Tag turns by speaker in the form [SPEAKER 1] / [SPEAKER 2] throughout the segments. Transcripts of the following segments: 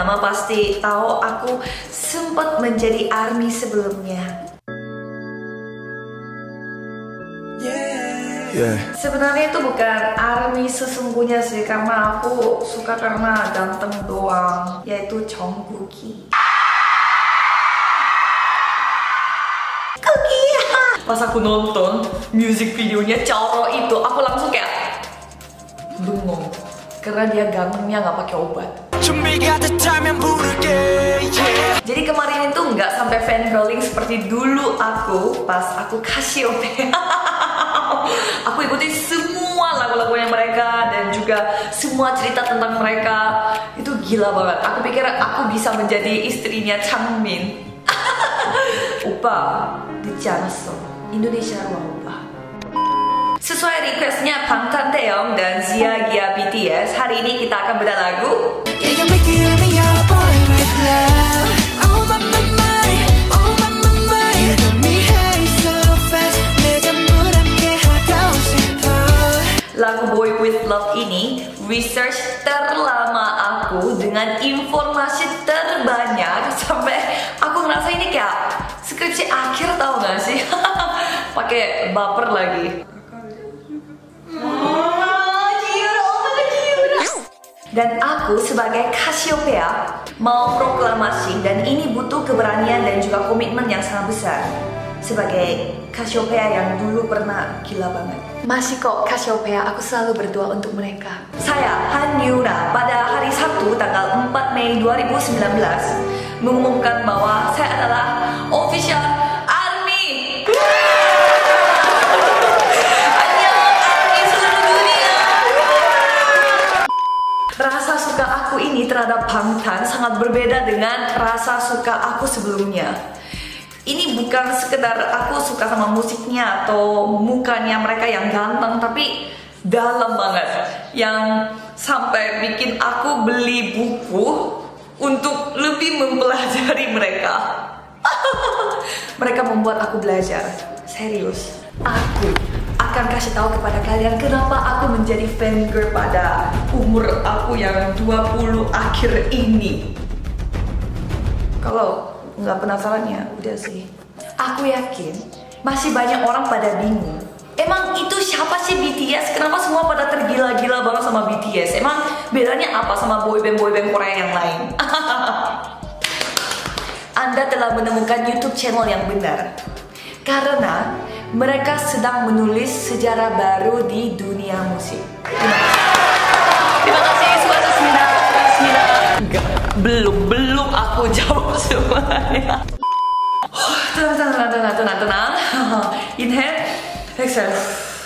[SPEAKER 1] Mama pasti tahu aku sempat menjadi ARMY sebelumnya. Sebenarnya itu bukan ARMY sesungguhnya sih, karena aku suka karena ganteng doang, yaitu Jungkook. Pas aku nonton music videonya cowok itu, aku langsung kayak bengong karena dia gantengnya nggak pakai obat. Jadi kemarin itu nggak sampai fangirling seperti dulu aku pas aku Cassiopeia. Aku ikutin semua lagu-lagunya mereka dan juga semua cerita tentang mereka. Itu gila banget. Aku pikir aku bisa menjadi istrinya Changmin. Opa, 늦지않았어. Indonesia ruang opa. Sesuai requestnya Bangtan Taeyong dan Zia Gia BTS, hari ini kita akan bedah lagu lagu Boy With Love ini research terlama aku dengan informasi terbanyak sampai aku ngerasa ini kayak skripsi akhir, tau gak sih? Pakai baper lagi. Dan aku sebagai Cassiopeia mau proklamasi, dan ini butuh keberanian dan juga komitmen yang sangat besar. Sebagai Cassiopeia yang dulu pernah gila banget. Masih kok Cassiopeia, aku selalu berdoa untuk mereka. Saya Han Yuna pada hari Sabtu tanggal 4 Mei 2019 mengumumkan bahwa saya adalah official ARMY. ARMY seluruh dunia. Rasa suka aku ini terhadap Bangtan sangat berbeda dengan rasa suka aku sebelumnya. Ini bukan sekedar aku suka sama musiknya atau mukanya mereka yang ganteng, tapi dalam banget, yang sampai bikin aku beli buku untuk lebih mempelajari mereka. Mereka membuat aku belajar. Serius, aku akan kasih tahu kepada kalian kenapa aku menjadi fangirl pada umur aku yang 20 akhir ini. Kalau nggak penasaran ya udah sih. Aku yakin masih banyak orang pada bingung. Emang itu siapa sih BTS? Kenapa semua pada tergila-gila banget sama BTS? Emang bedanya apa sama boyband Korea yang lain? Anda telah menemukan YouTube channel yang benar. Karena mereka sedang menulis sejarah baru di dunia musik. Terima kasih Suasmina. Belum aku jawab semuanya. Tenang. Inhale, exhale.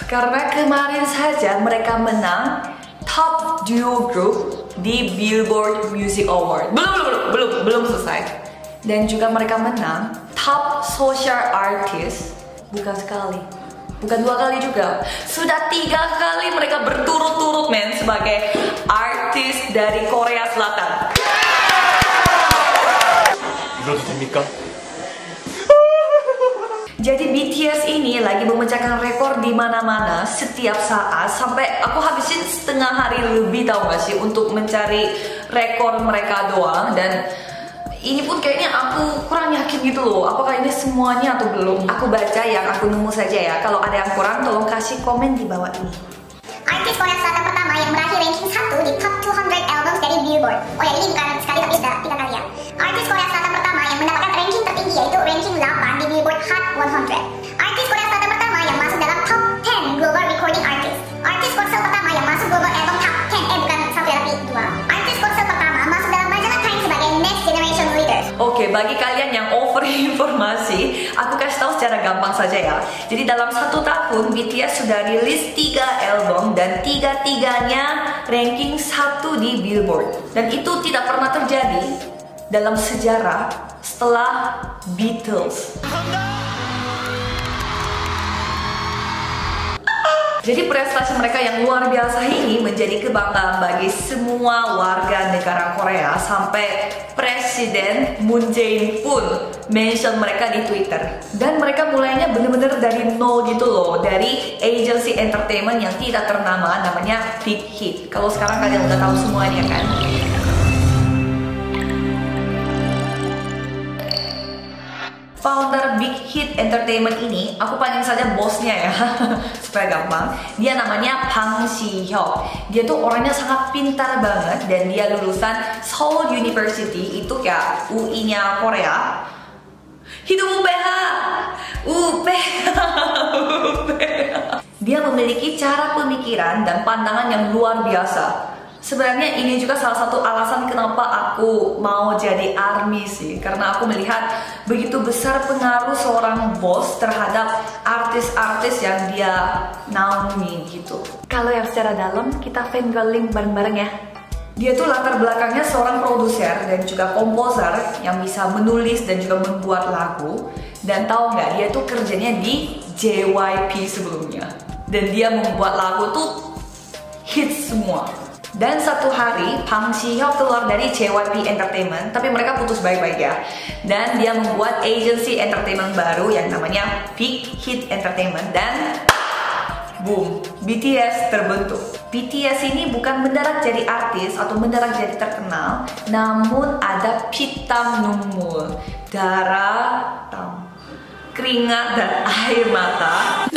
[SPEAKER 1] Karena kemarin saja mereka menang Top Duo Group di Billboard Music Award. Belum selesai. Dan juga mereka menang Top Social Artist. Bukan sekali, bukan 2 kali juga. Sudah 3 kali mereka berturut-turut men sebagai artis dari Korea Selatan. Jadi BTS ini lagi memecahkan rekor di mana-mana setiap saat, sampai aku habisin setengah hari lebih tau gak sih untuk mencari rekor mereka doang. Dan ini pun kayaknya aku kurang yakin gitu loh, apakah ini semuanya atau belum. Aku baca yang aku nemu saja ya. Kalau ada yang kurang tolong kasih komen di bawah ini.
[SPEAKER 2] Artis Korea Selatan pertama yang meraih ranking 1 di Top 200 Albums dari Billboard. Oh ya, ini bukan sekali tapi sudah 3 kali ya. Artis Korea Selatan pertama yang mendapatkan ranking tertinggi yaitu ranking 8 di Billboard Hot 100. Artis Korea Selatan pertama yang masuk dalam Top 10 Global Recording Artist. Artis Korsel pertama yang masuk Global Album Top 10, bukan 1 tapi 2. Artis Korsel pertama masuk dalam majalah Time sebagai Next Generation Leaders.
[SPEAKER 1] Oke, bagi kalian yang over informasi, aku kasih tahu secara gampang saja ya. Jadi dalam 1 tahun BTS sudah rilis 3 album dan 3-tiganya ranking 1 di Billboard. Dan itu tidak pernah terjadi dalam sejarah setelah Beatles. Jadi prestasi mereka yang luar biasa ini menjadi kebanggaan bagi semua warga negara Korea, sampai Presiden Moon Jae-in pun mention mereka di Twitter. Dan mereka mulainya bener-bener dari nol gitu loh, dari agency entertainment yang tidak ternama namanya Big Hit. Kalau sekarang kalian udah tahu semuanya kan. perusahaan Big Hit Entertainment ini, aku panggil saja bosnya ya, supaya gampang. Dia namanya Bang Si-hyuk. Dia tuh orangnya sangat pintar banget dan dia lulusan Seoul University, itu kayak UI-nya Korea. Hidup UPH, UPH. Dia memiliki cara pemikiran dan pandangan yang luar biasa. Sebenarnya ini juga salah satu alasan kenapa aku mau jadi ARMY sih. Karena aku melihat begitu besar pengaruh seorang bos terhadap artis-artis yang dia naungi gitu. Kalau yang secara dalam, kita fangirling bareng-bareng ya. Dia tuh latar belakangnya seorang produser dan juga komposer yang bisa menulis dan juga membuat lagu. Dan tahu nggak, dia tuh kerjanya di JYP sebelumnya. Dan dia membuat lagu tuh hits semua. Dan satu hari, Bang Si-hyuk keluar dari JYP Entertainment, tapi mereka putus baik-baik ya. Dan dia membuat agency entertainment baru yang namanya Big Hit Entertainment. Dan boom, BTS terbentuk. BTS ini bukan mendarat jadi artis atau mendarat jadi terkenal, namun ada pitam numul, darah, keringat dan air mata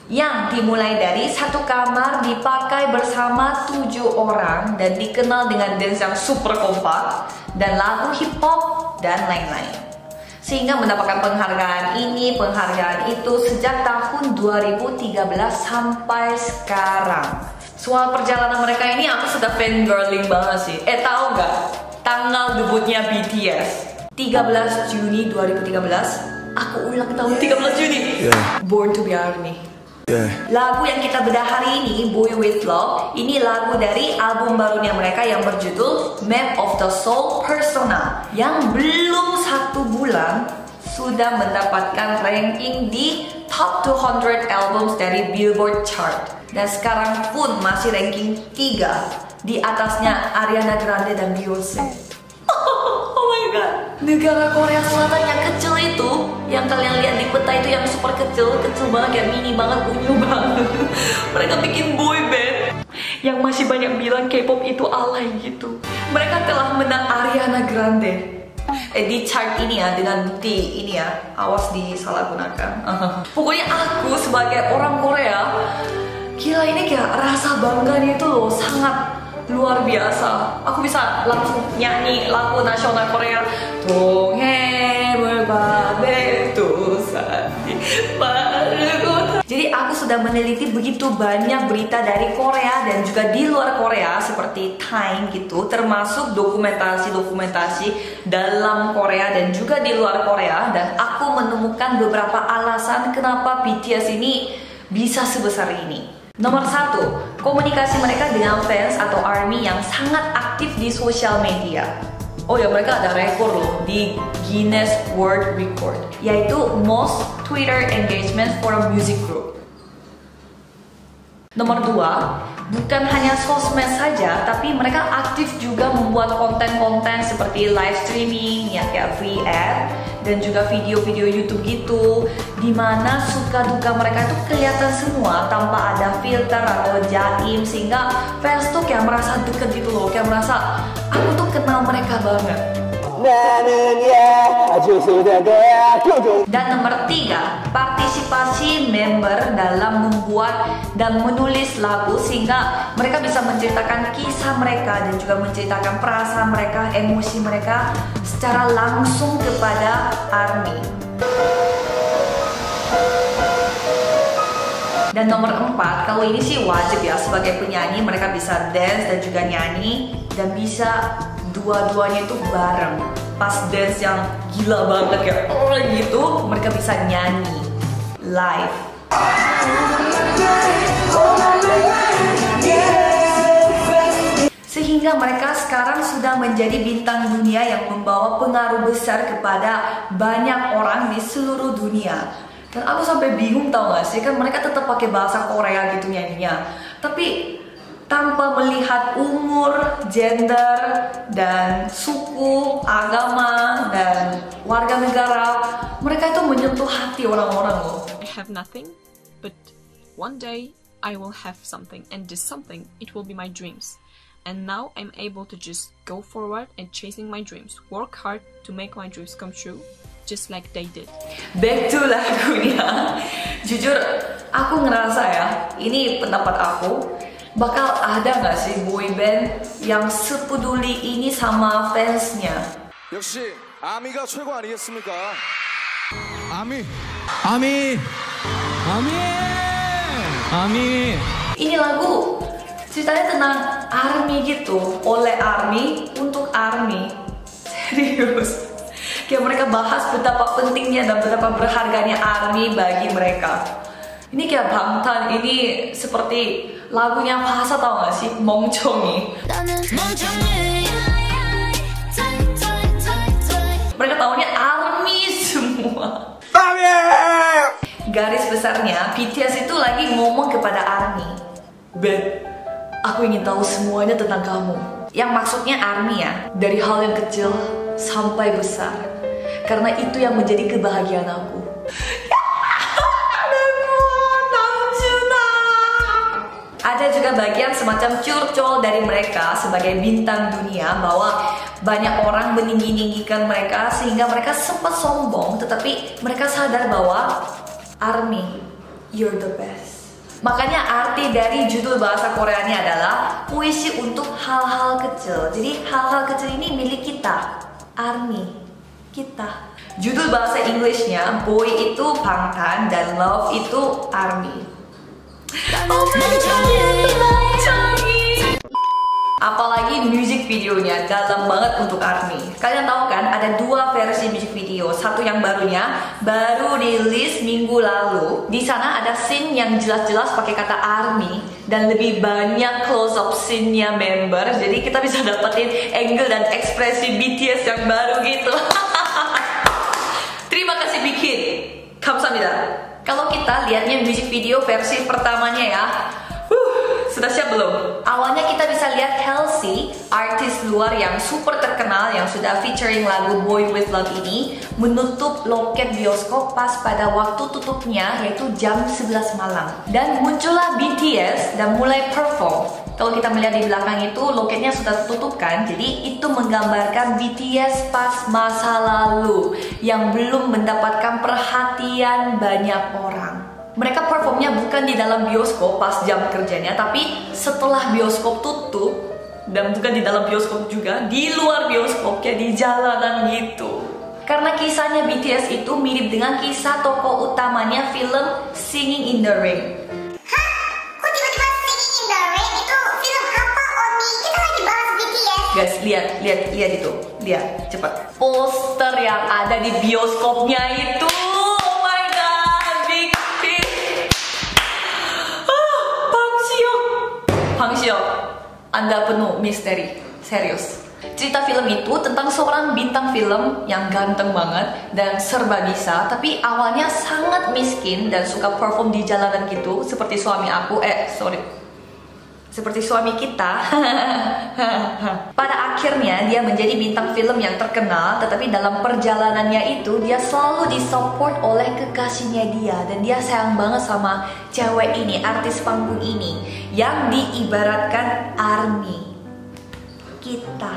[SPEAKER 1] yang dimulai dari satu kamar dipakai bersama 7 orang dan dikenal dengan dance yang super kompak dan lagu hip hop dan lain-lain, sehingga mendapatkan penghargaan ini, penghargaan itu sejak tahun 2013 sampai sekarang. Soal perjalanan mereka ini aku sudah fangirling banget sih. Tahu nggak tanggal debutnya BTS? 13 Juni 2013. Aku ulang tahun 13 Juni. Born to be ARMY. Lagu yang kita bedah hari ini, Boy With Love, ini lagu dari album barunya mereka yang berjudul Map of the Soul Persona, yang belum 1 bulan sudah mendapatkan ranking di top 200 albums dari Billboard chart. Dan sekarang pun masih ranking 3, di atasnya Ariana Grande dan Beyonce. Oh my god. Negara Korea Selatan yang kecil itu, yang kalian lihat di peta itu, yang super kecil banget, kayak mini banget, unyu banget. Mereka bikin boy band yang masih banyak bilang K-pop itu alay gitu. Mereka telah menang Ariana Grande di chart ini ya, dengan bukti ini ya, awas disalahgunakan. Pokoknya aku sebagai orang Korea, gila, ini kayak rasa bangganya itu loh sangat luar biasa. Aku bisa langsung nyanyi lagu nasional Korea. Jadi aku sudah meneliti begitu banyak berita dari Korea dan juga di luar Korea seperti Time gitu, termasuk dokumentasi dalam Korea dan juga di luar Korea, dan aku menemukan beberapa alasan kenapa BTS ini bisa sebesar ini. Nomor 1, komunikasi mereka dengan fans atau ARMY yang sangat aktif di sosial media. Oh ya, mereka ada rekor loh di Guinness World Record, yaitu most Twitter engagement for a music group. Nomor 2, bukan hanya sosmed saja, tapi mereka aktif juga membuat konten-konten seperti live streaming ya, kayak free ad, dan juga video-video YouTube gitu, dimana suka duka mereka itu kelihatan semua tanpa ada filter atau jaim, sehingga fans tuh kayak merasa deket gitu loh, kayak merasa aku tuh kenal mereka banget. Dan nomor 3, partisipasi member dalam membuat dan menulis lagu, sehingga mereka bisa menceritakan kisah mereka dan juga menceritakan perasaan mereka, emosi mereka secara langsung kepada ARMY. Dan nomor 4, kalau ini sih wajib ya, sebagai penyanyi mereka bisa dance dan juga nyanyi, dan bisa dua-duanya itu bareng. Pas dance yang gila banget kayak gitu, mereka bisa nyanyi live. Sehingga mereka sekarang sudah menjadi bintang dunia yang membawa pengaruh besar kepada banyak orang di seluruh dunia. Dan aku sampai bingung, tau gak sih, kan mereka tetap pakai bahasa Korea gitu nyanyinya, tapi tanpa melihat umur, gender, dan suku, agama, dan warga negara, mereka itu menyentuh hati orang-orang loh.
[SPEAKER 3] I have nothing, but one day I will have something, and this something, it will be my dreams. And now I'm able to just go forward and chasing my dreams, work hard to make my dreams come true, just like they did.
[SPEAKER 1] Back to lagunya. Jujur, aku ngerasa ya, ini pendapat aku, bakal ada nggak sih boyband yang sepeduli ini sama fansnya?
[SPEAKER 4] 역시 아미가 최고 아니겠습니까? 아미.
[SPEAKER 1] Ini lagu ceritanya tentang ARMY gitu, oleh ARMY untuk ARMY. Serius. Kayak mereka bahas betapa pentingnya dan betapa berharganya ARMY bagi mereka. Ini kayak Bangtan, ini seperti lagunya Phasa, tau gak sih? 멍청이. Mereka taunya ARMY semua. Garis besarnya, BTS itu lagi ngomong kepada ARMY, "Beb, aku ingin tahu semuanya tentang kamu." Yang maksudnya ARMY ya, dari hal yang kecil sampai besar. Karena itu yang menjadi kebahagiaan aku. Ada juga bagian semacam curcol dari mereka sebagai bintang dunia, bahwa banyak orang meninggi-ninggikan mereka sehingga mereka sempat sombong, tetapi mereka sadar bahwa ARMY, you're the best. Makanya arti dari judul bahasa Koreanya adalah puisi untuk hal-hal kecil. Jadi hal-hal kecil ini milik kita, ARMY, kita. Judul bahasa Inggrisnya, Boy itu Bangtan dan Love itu ARMY. Oh my God, apalagi music videonya dalam banget untuk ARMY. Kalian tahu kan ada dua versi music video. Satu yang barunya baru rilis minggu lalu. Di sana ada scene yang jelas-jelas pakai kata ARMY dan lebih banyak close up scene-nya member. Jadi kita bisa dapetin angle dan ekspresi BTS yang baru gitu. Terima kasih bikin. 감사합니다. Kalau kita lihatnya music video versi pertamanya ya, sudah siap belum? Awalnya kita bisa lihat Halsey, artis luar yang super terkenal yang sudah featuring lagu Boy With Love ini, menutup loket bioskop pas pada waktu tutupnya, yaitu jam 11 malam. Dan muncullah BTS dan mulai perform. Kalau kita melihat di belakang itu, loketnya sudah tutup kan? Jadi itu menggambarkan BTS pas masa lalu yang belum mendapatkan perhatian banyak orang. Mereka performnya bukan di dalam bioskop pas jam kerjanya, tapi setelah bioskop tutup, dan bukan di dalam bioskop juga, di luar bioskop, kayak di jalanan gitu. Karena kisahnya BTS itu mirip dengan kisah tokoh utamanya film Singing in the Rain.
[SPEAKER 2] Hah? Kok tiba-tiba Singing in the Rain? Itu film apa, Omi? Kita lagi bahas BTS.
[SPEAKER 1] Guys, lihat itu. Lihat, cepat. Poster yang ada di bioskopnya itu. Pangsiok, Anda penuh misteri, serius. Cerita film itu tentang seorang bintang film yang ganteng banget dan serba bisa, tapi awalnya sangat miskin dan suka perform di jalanan gitu, seperti suami aku, seperti suami kita. Pada akhirnya dia menjadi bintang film yang terkenal, tetapi dalam perjalanannya itu dia selalu disupport oleh kekasihnya dia, dan dia sayang banget sama cewek ini, artis panggung ini, yang diibaratkan ARMY, kita.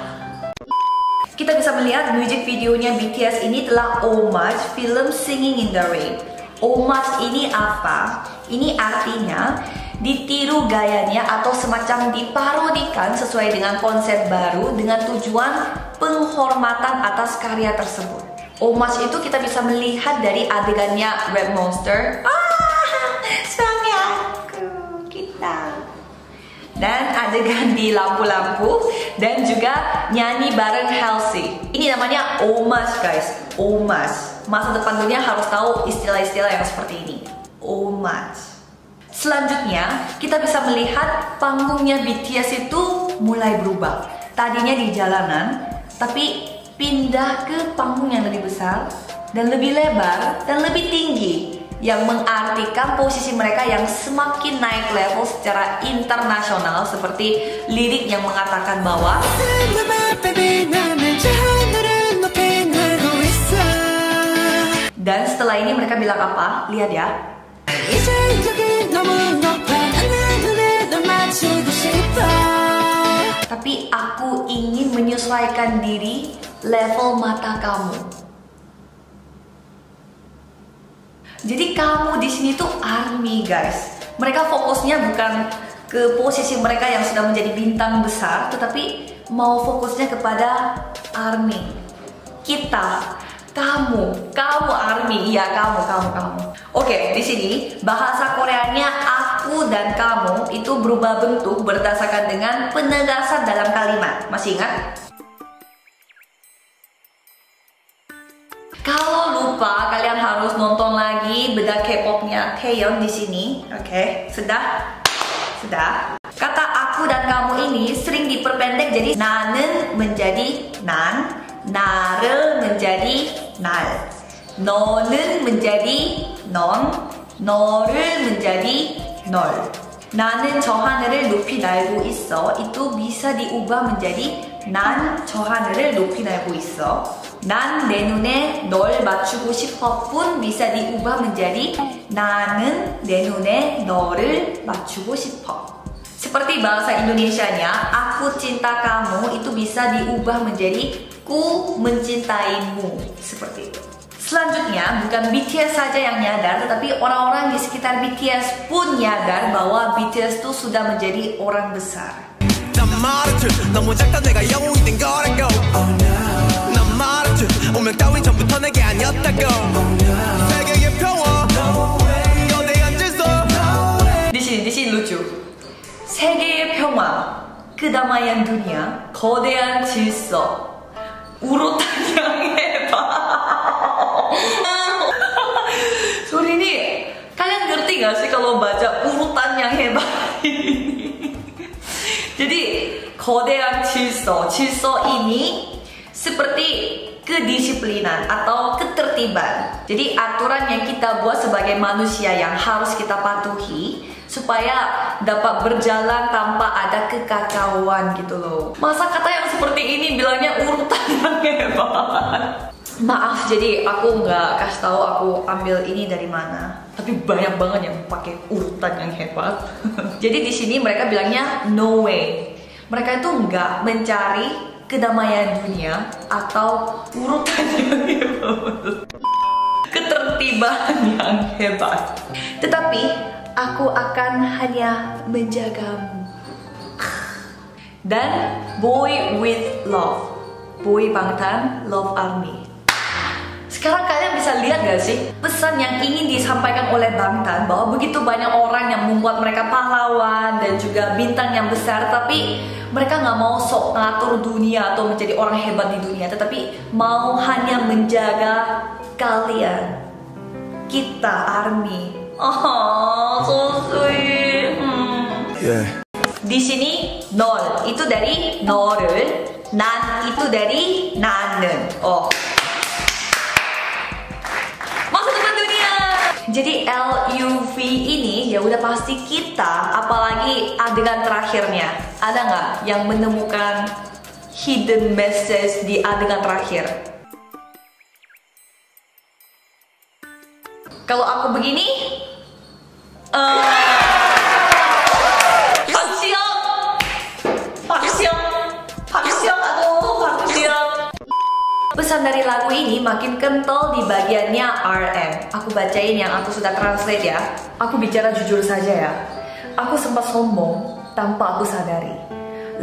[SPEAKER 1] Kita bisa melihat music videonya BTS ini telah homage film Singing in the Rain. Homage ini apa? Ini artinya ditiru gayanya atau semacam diparodikan sesuai dengan konsep baru dengan tujuan penghormatan atas karya tersebut. Homage itu kita bisa melihat dari adegannya Red Monster, suami aku, kita, dan adegan di lampu-lampu, dan juga nyanyi bareng Halsey. Ini namanya homage guys, homage. Masa depan dunia harus tahu istilah-istilah yang seperti ini, homage. Selanjutnya, kita bisa melihat panggungnya BTS itu mulai berubah. Tadinya di jalanan, tapi pindah ke panggung yang lebih besar, dan lebih lebar, dan lebih tinggi, yang mengartikan posisi mereka yang semakin naik level secara internasional, seperti lirik yang mengatakan bahwa dan setelah ini mereka bilang apa? Lihat ya. tapi aku ingin menyesuaikan diri level mata kamu. Jadi kamu di sini tuh ARMY guys. Mereka fokusnya bukan ke posisi mereka yang sudah menjadi bintang besar, tetapi mau fokusnya kepada ARMY. Kita, kamu ARMY, iya kamu. Oke, di sini bahasa Koreanya aku dan kamu itu berubah bentuk berdasarkan dengan penegasan dalam kalimat. Masih ingat? Kalau lupa, kalian harus nonton lagi bedah K-popnya Taeyeon di sini. Oke, sudah? Kata aku dan kamu ini sering diperpendek jadi 나는 menjadi 난, 나를 menjadi 날, 너는 menjadi 넌, 너를 menjadi 널. 나는 저 하늘을 높이 날고 있어. itu bisa diubah menjadi 난 저 하늘을 높이 날고 있어. 난 내 눈에 널 맞추고 싶어 pun bisa diubah menjadi 나는 내 눈에 너를 맞추고 싶어. Seperti bahasa Indonesianya, aku cinta kamu itu bisa diubah menjadi ku mencintaimu. Seperti itu. Selanjutnya, bukan BTS saja yang nyadar, tetapi orang-orang di sekitar BTS pun nyadar bahwa BTS itu sudah menjadi orang besar. Di sini lucu. 세계의 평화, kedamaian dunia, 거대한 질서, 우로탄 yang hebat. Sorry nih, kalian ngerti gak sih kalau baca urutan yang hebat ini? Jadi, 거대한 질서 ini seperti kedisiplinan atau ketertiban. Jadi aturan yang kita buat sebagai manusia yang harus kita patuhi supaya dapat berjalan tanpa ada kekacauan gitu loh. Masa kata yang seperti ini bilangnya urutan yang hebat? Maaf, jadi aku nggak kasih tahu aku ambil ini dari mana. Tapi banyak banget yang pakai urutan yang hebat. Jadi di sini mereka bilangnya no way. Mereka itu nggak mencari kedamaian dunia atau urutan yang hebat, ketertiban yang hebat. Tetapi aku akan hanya menjagamu. Dan Boy with Love, Boy Bangtan Love Army. Sekarang kalian bisa lihat gak sih pesan yang ingin disampaikan oleh Bangtan, bahwa begitu banyak orang yang membuat mereka pahlawan dan juga bintang yang besar, tapi mereka nggak mau sok ngatur dunia atau menjadi orang hebat di dunia, tetapi mau hanya menjaga kalian, kita ARMY. Oh, so sweet.
[SPEAKER 4] Yeah.
[SPEAKER 1] Di sini nol itu dari 너를, 난 itu dari 나는. Oh. Masa depan dunia. Jadi LUV ini ya udah pasti kita, apalagi adegan terakhirnya. Ada nggak yang menemukan hidden message di adegan terakhir? Kalau aku begini, pesan dari lagu ini makin kental di bagiannya RM. Aku bacain yang aku sudah translate ya. Aku bicara jujur saja ya. Aku sempat sombong tanpa aku sadari.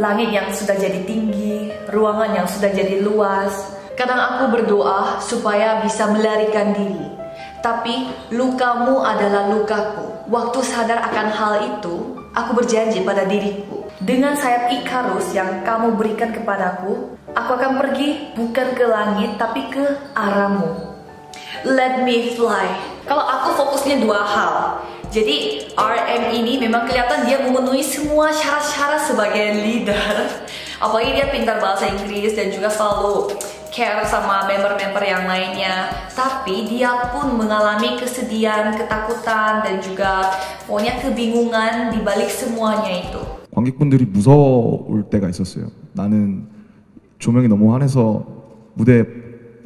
[SPEAKER 1] Langit yang sudah jadi tinggi, ruangan yang sudah jadi luas. Kadang aku berdoa supaya bisa melarikan diri. Tapi lukamu adalah lukaku. Waktu sadar akan hal itu, aku berjanji pada diriku, dengan sayap Ikarus yang kamu berikan kepadaku, aku akan pergi bukan ke langit tapi ke arahmu. Let me fly. Kalau aku fokusnya dua hal. Jadi RM ini memang kelihatan dia memenuhi semua syarat-syarat sebagai leader. Apalagi dia pintar bahasa Inggris dan juga selalu care sama member-member yang lainnya. Tapi dia pun mengalami kesedihan, ketakutan, dan juga pokoknya kebingungan di balik semuanya itu.
[SPEAKER 5] 관객분들이 무서울 때가 있었어요. 나는 조명이 너무 환해서 무대에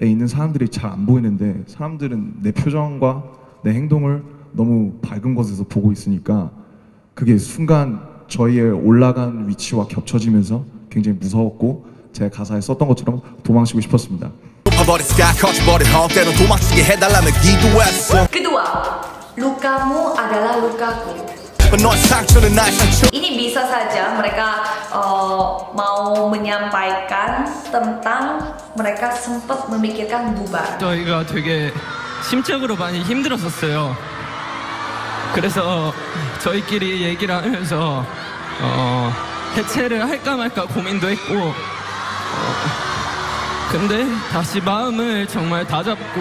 [SPEAKER 5] 있는 사람들이 잘 안 보이는데 사람들은 내 표정과 내 행동을 너무 밝은 곳에서 보고 있으니까 그게 순간 저희의 올라간 위치와 겹쳐지면서 굉장히 무서웠고 제 가사에 썼던 것처럼 도망치고 싶었습니다.
[SPEAKER 1] Kedua, lukamu adalah lukaku. Ini bisa saja mereka mau menyampaikan tentang mereka sempat memikirkan bubar.
[SPEAKER 6] 저희가 되게 심적으로 많이 힘들었었어요. 그래서 저희끼리 얘기를 하면서 해체를 할까 말까 고민도 했고 근데 다시 마음을 정말 다잡고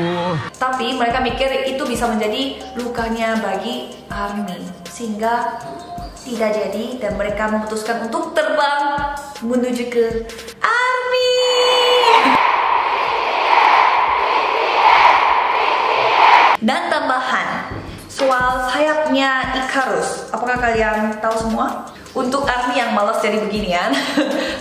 [SPEAKER 1] Tapi mereka mikir itu bisa menjadi lukanya bagi ARMY sehingga tidak jadi dan mereka memutuskan untuk terbang menuju ke ARMY. Dan tambahan soal sayapnya Icarus, apakah kalian tahu semua? Untuk ARMY yang malas jadi beginian,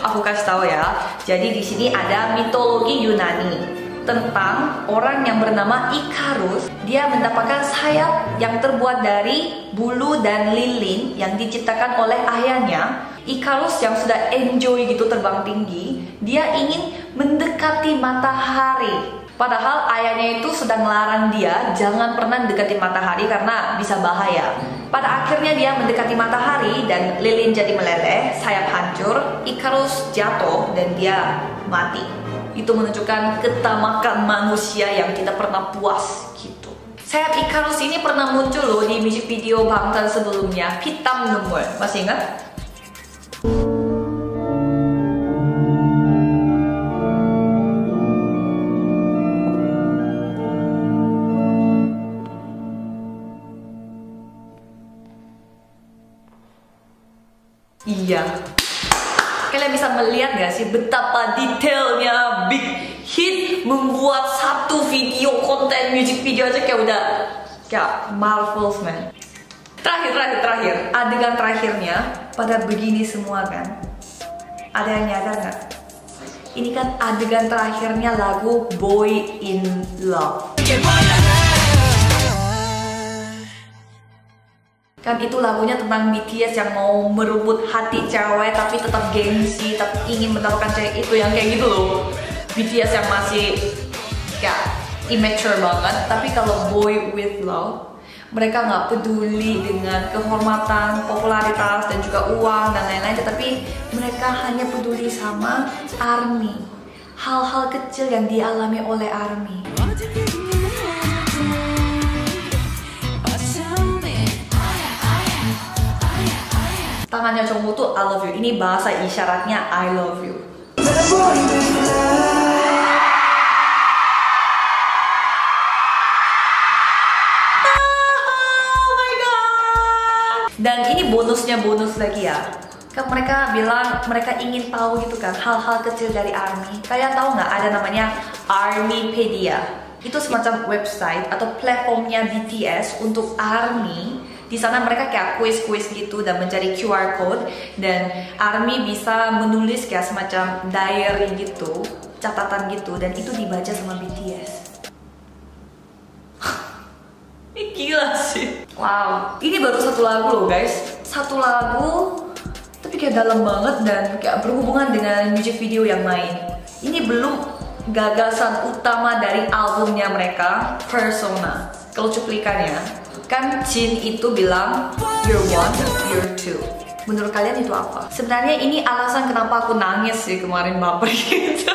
[SPEAKER 1] aku kasih tahu ya. Jadi di sini ada mitologi Yunani tentang orang yang bernama Icarus. Dia mendapatkan sayap yang terbuat dari bulu dan lilin yang diciptakan oleh ayahnya. Icarus yang sudah enjoy gitu terbang tinggi, dia ingin mendekati matahari. Padahal ayahnya itu sedang melarang dia jangan pernah mendekati matahari karena bisa bahaya. Pada akhirnya dia mendekati matahari dan lilin jadi meleleh, sayap hancur, Icarus jatuh dan dia mati. Itu menunjukkan ketamakan manusia yang tidak pernah puas gitu. Sayap Icarus ini pernah muncul loh di music video Bangtan sebelumnya, Hitam Nemul. Masih ingat? Iya. Kalian bisa melihat gak sih betapa detailnya Big Hit membuat satu video konten music video aja kayak udah kayak marvels man. Terakhir adegan terakhirnya pada begini semua kan. Ada yang nyadar gak? Ini kan adegan terakhirnya lagu Boy in Love. Kan itu lagunya tentang BTS yang mau merebut hati cewek tapi tetap gengsi, tapi ingin mendapatkan cewek itu yang kayak gitu loh. BTS yang masih kayak immature banget. Tapi kalau Boy with Love, mereka nggak peduli dengan kehormatan, popularitas dan juga uang dan lain-lain, tetapi mereka hanya peduli sama ARMY. Hal-hal kecil yang dialami oleh ARMY. Tangannya Jongwoo tuh I love you. Ini bahasa isyaratnya I love you. Oh my god. Dan ini bonus lagi ya. Kan mereka bilang mereka ingin tahu gitu kan hal-hal kecil dari ARMY. Kalian tahu nggak ada namanya ARMYpedia? Itu semacam website atau platformnya BTS untuk ARMY. Di sana mereka kayak kuis-kuis gitu dan mencari QR code dan ARMY bisa menulis kayak semacam diary gitu, catatan gitu, dan itu dibaca sama BTS. Ini gila sih. Wow, ini baru satu lagu loh guys. Satu lagu tapi kayak dalam banget dan kayak berhubungan dengan music video yang lain. Ini belum gagasan utama dari albumnya mereka, Persona. Kalau cuplikannya kan Jin itu bilang you're one, you're two. Menurut kalian itu apa? Sebenarnya ini alasan kenapa aku nangis sih kemarin baper gitu.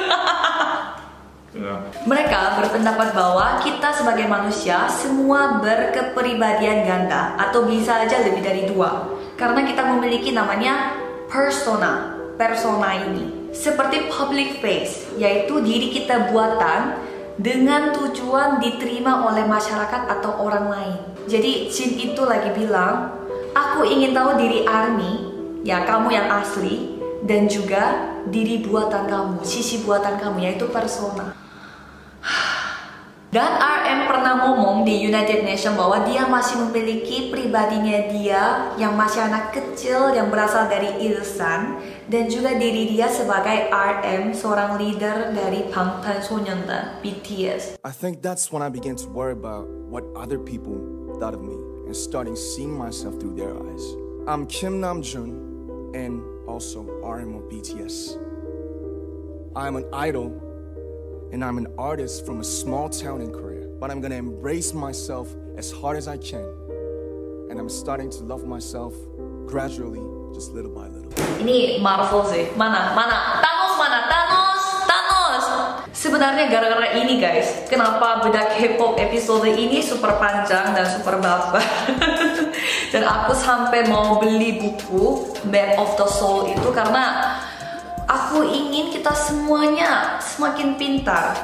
[SPEAKER 1] Mereka berpendapat bahwa kita sebagai manusia semua berkepribadian ganda atau bisa aja lebih dari dua. Karena kita memiliki namanya persona. Persona ini seperti public face, yaitu diri kita buatan dengan tujuan diterima oleh masyarakat atau orang lain. Jadi Jin itu lagi bilang, aku ingin tahu diri ARMY, ya kamu yang asli, dan juga diri buatan kamu, sisi buatan kamu, yaitu persona. Dan RM pernah ngomong di United Nations bahwa dia masih memiliki pribadinya dia yang masih anak kecil yang berasal dari Ilsan, dan juga diri dia sebagai RM, seorang leader dari Bangtanso년단 BTS.
[SPEAKER 4] I think that's when I began to worry about what other people thought of me and starting seeing myself through their eyes. I'm Kim Namjoon and also RM of BTS. I'm an idol and I'm an artist from a small town in Korea. But I'm gonna embrace myself as hard as I can. And I'm starting to love myself gradually, just little by little.
[SPEAKER 1] Ini Marvel sih. Mana? Thanos mana? Thanos! Sebenarnya gara-gara ini guys, kenapa Bedah K-pop episode ini super panjang dan super babat. Dan aku sampai mau beli buku Map of the Soul itu karena aku ingin kita semuanya semakin pintar.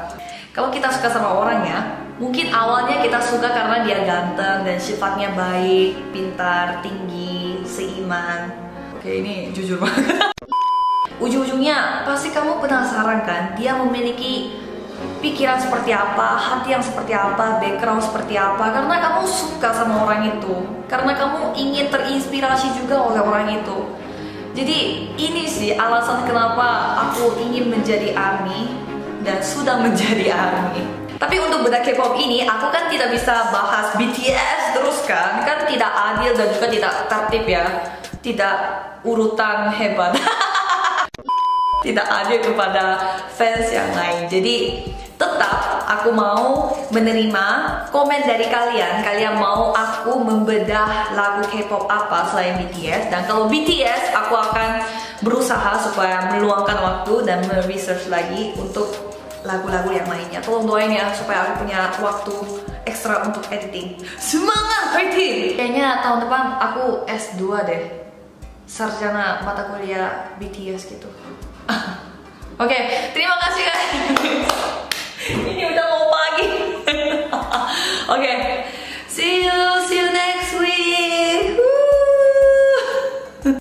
[SPEAKER 1] Kalau kita suka sama orangnya, mungkin awalnya kita suka karena dia ganteng dan sifatnya baik, pintar, tinggi, seiman. Oke, ini jujur banget. Ujung-ujungnya pasti kamu penasaran kan, dia memiliki pikiran seperti apa, hati yang seperti apa, background seperti apa. Karena kamu suka sama orang itu, karena kamu ingin terinspirasi juga oleh orang itu. Jadi ini sih alasan kenapa aku ingin menjadi ARMY dan sudah menjadi ARMY. Tapi untuk Bedah K-pop ini, aku kan tidak bisa bahas BTS terus kan tidak adil dan juga tidak tertib ya, tidak urutan hebat. Tidak adil kepada fans yang lain. Jadi tetap aku mau menerima komen dari kalian. Kalian mau aku membedah lagu K-pop apa selain BTS. Dan kalau BTS, aku akan berusaha supaya meluangkan waktu dan meresearch lagi untuk lagu-lagu yang lainnya. Tolong doain ya supaya aku punya waktu ekstra untuk editing. Semangat fighting! Kayaknya tahun depan aku S2 deh, sarjana mata kuliah BTS gitu. Oke, terima kasih guys. Ini udah mau pagi. Oke, see you next week.